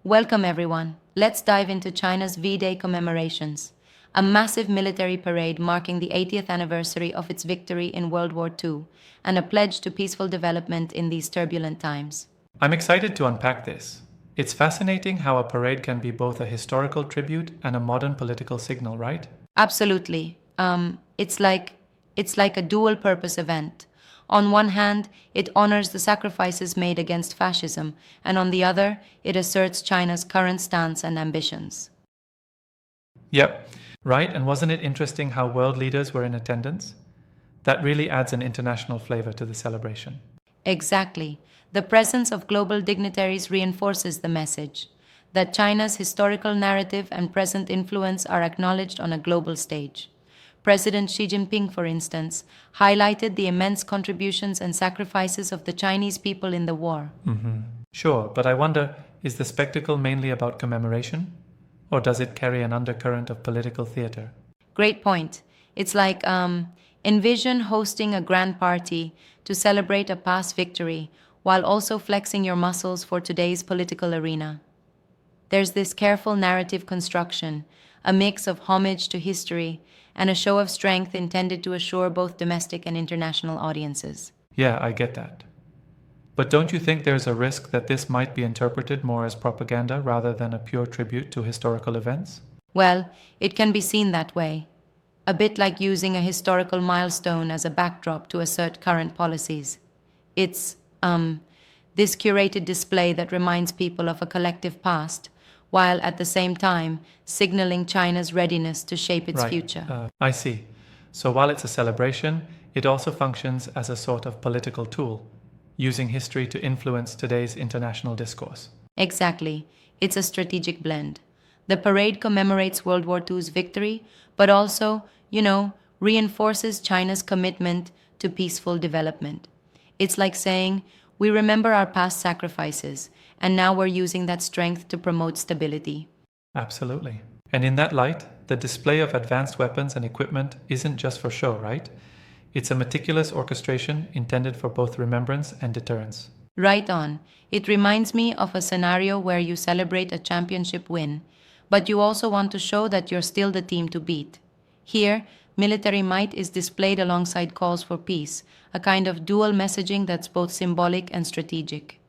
Welcome, everyone. Let's dive into China's VDay commemorations, a massive military parade marking the 80th anniversary of its victory in World War II, and a pledge to peaceful development in these turbulent times. I'm excited to unpack this. It's fascinating how a parade can be both a historical tribute and a modern political signal, right? Absolutely. It's like a dual-purpose event. On one hand, it honors the sacrifices made against fascism, and on the other, it asserts China's current stance and ambitions. Yep, right. And wasn't it interesting how world leaders were in attendance? That really adds an international flavor to the celebration. Exactly. The presence of global dignitaries reinforces the message that China's historical narrative and present influence are acknowledged on a global stage. President Xi Jinping, for instance, highlighted the immense contributions and sacrifices of the Chinese people in the war. Sure, but I wonder, is the spectacle mainly about commemoration? Or does it carry an undercurrent of political theater? Great point. It's like envision hosting a grand party to celebrate a past victory while also flexing your muscles for today's political arena. There's this careful narrative construction, a mix of homage to history and a show of strength intended to assure both domestic and international audiences. Yeah, I get that. But don't you think there's a risk that this might be interpreted more as propaganda rather than a pure tribute to historical events? Well, it can be seen that way, a bit like using a historical milestone as a backdrop to assert current policies. It's this curated display that reminds people of a collective past, while at the same time signaling China's readiness to shape its Right. future. I see. So while it's a celebration, it also functions as a sort of political tool, using history to influence today's international discourse. Exactly. It's a strategic blend. The parade commemorates World War II's victory, but also, reinforces China's commitment to peaceful development. It's like saying, we remember our past sacrifices, and now we're using that strength to promote stability. Absolutely. And in that light, the display of advanced weapons and equipment isn't just for show, right? It's a meticulous orchestration intended for both remembrance and deterrence. Right on. It reminds me of a scenario where you celebrate a championship win, but you also want to show that you're still the team to beat. Here, military might is displayed alongside calls for peace, a kind of dual messaging that's both symbolic and strategic.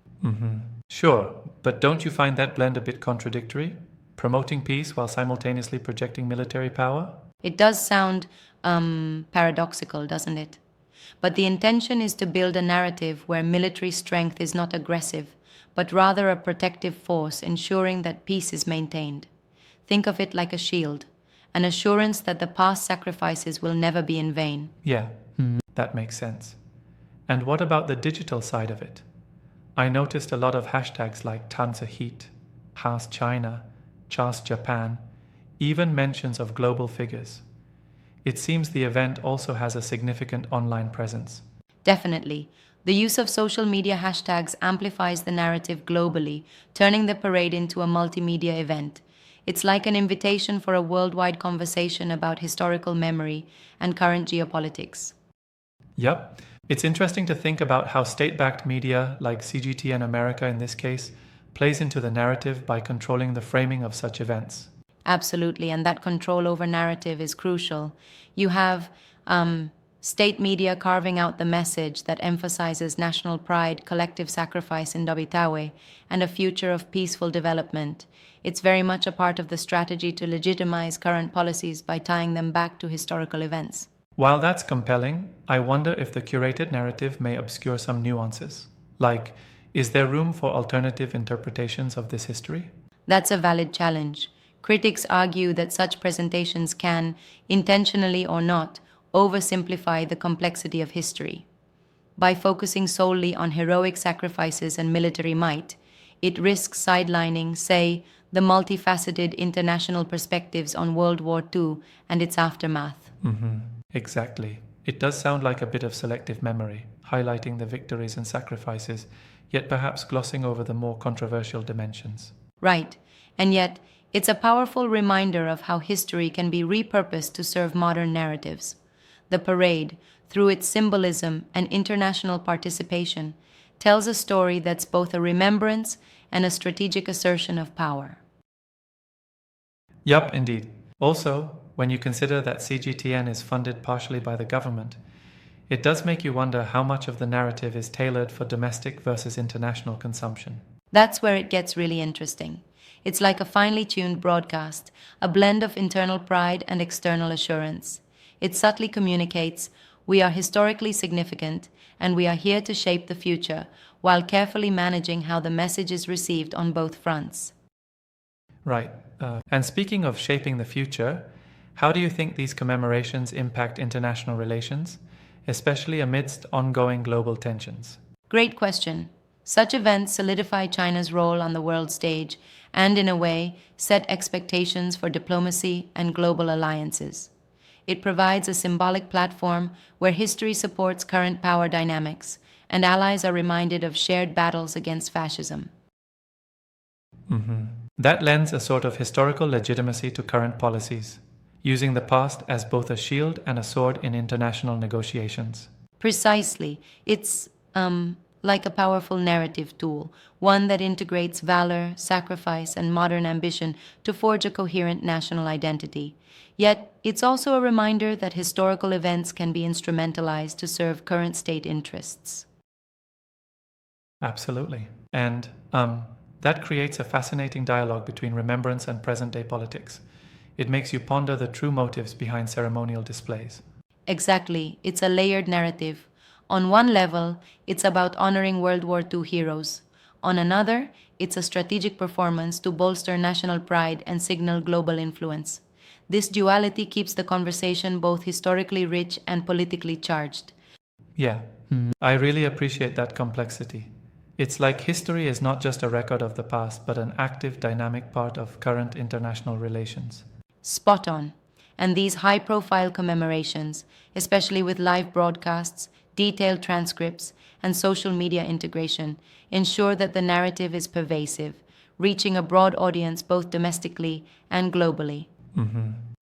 Sure, but don't you find that blend a bit contradictory? Promoting peace while simultaneously projecting military power? It does sound paradoxical, doesn't it? But the intention is to build a narrative where military strength is not aggressive, but rather a protective force ensuring that peace is maintained. Think of it like a shield, an assurance that the past sacrifices will never be in vain. Yeah, that makes sense. And what about the digital side of it? I noticed a lot of hashtags like Tanzi Heat, Has China, Chas Japan, even mentions of global figures. It seems the event also has a significant online presence. Definitely. The use of social media hashtags amplifies the narrative globally, turning the parade into a multimedia event. It's like an invitation for a worldwide conversation about historical memory and current geopolitics. Yep. It's interesting to think about how state-backed media, like CGTN America in this case, plays into the narrative by controlling the framing of such events. Absolutely, and that control over narrative is crucial. You have state media carving out the message that emphasizes national pride, collective sacrifice in Dobitawe, and a future of peaceful development. It's very much a part of the strategy to legitimize current policies by tying them back to historical events. While that's compelling, I wonder if the curated narrative may obscure some nuances. Like, is there room for alternative interpretations of this history? That's a valid challenge. Critics argue that such presentations can, intentionally or not, oversimplify the complexity of history. By focusing solely on heroic sacrifices and military might, it risks sidelining, say, the multifaceted international perspectives on World War II and its aftermath. Exactly. It does sound like a bit of selective memory, highlighting the victories and sacrifices, yet perhaps glossing over the more controversial dimensions. Right, and yet it's a powerful reminder of how history can be repurposed to serve modern narratives. The parade, through its symbolism and international participation, tells a story that's both a remembrance and a strategic assertion of power. Yup, indeed. Also, when you consider that CGTN is funded partially by the government, it does make you wonder how much of the narrative is tailored for domestic versus international consumption. That's where it gets really interesting. It's like a finely tuned broadcast, a blend of internal pride and external assurance. It subtly communicates, we are historically significant and we are here to shape the future, while carefully managing how the message is received on both fronts. Right. And speaking of shaping the future, how do you think these commemorations impact international relations, especially amidst ongoing global tensions? Great question. Such events solidify China's role on the world stage and, in a way, set expectations for diplomacy and global alliances. It provides a symbolic platform where history supports current power dynamics, and allies are reminded of shared battles against fascism. That lends a sort of historical legitimacy to current policies, using the past as both a shield and a sword in international negotiations. Precisely. It's like a powerful narrative tool, one that integrates valor, sacrifice, and modern ambition to forge a coherent national identity. Yet, it's also a reminder that historical events can be instrumentalized to serve current state interests. Absolutely. And that creates a fascinating dialogue between remembrance and present-day politics. It makes you ponder the true motives behind ceremonial displays. Exactly. It's a layered narrative. On one level, it's about honoring World War II heroes. On another, it's a strategic performance to bolster national pride and signal global influence. This duality keeps the conversation both historically rich and politically charged. Yeah, I really appreciate that complexity. It's like history is not just a record of the past, but an active, dynamic part of current international relations. Spot on. And these high profile commemorations, especially with live broadcasts, detailed transcripts, and social media integration, ensure that the narrative is pervasive, reaching a broad audience both domestically and globally.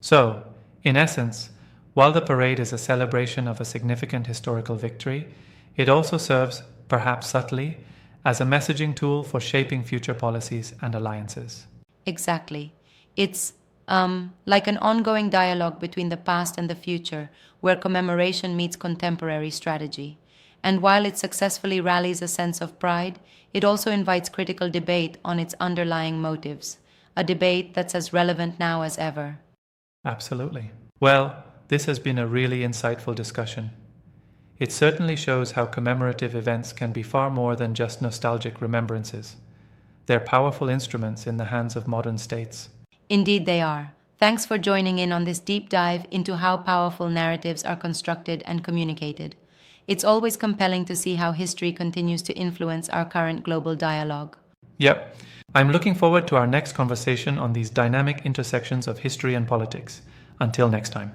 So, in essence, while the parade is a celebration of a significant historical victory, it also serves, perhaps subtly, as a messaging tool for shaping future policies and alliances. Exactly. It's like an ongoing dialogue between the past and the future, where commemoration meets contemporary strategy. And while it successfully rallies a sense of pride, it also invites critical debate on its underlying motives, a debate that's as relevant now as ever. Absolutely. Well, this has been a really insightful discussion. It certainly shows how commemorative events can be far more than just nostalgic remembrances. They're powerful instruments in the hands of modern states. Indeed, they are. Thanks for joining in on this deep dive into how powerful narratives are constructed and communicated. It's always compelling to see how history continues to influence our current global dialogue. Yep. I'm looking forward to our next conversation on these dynamic intersections of history and politics. Until next time.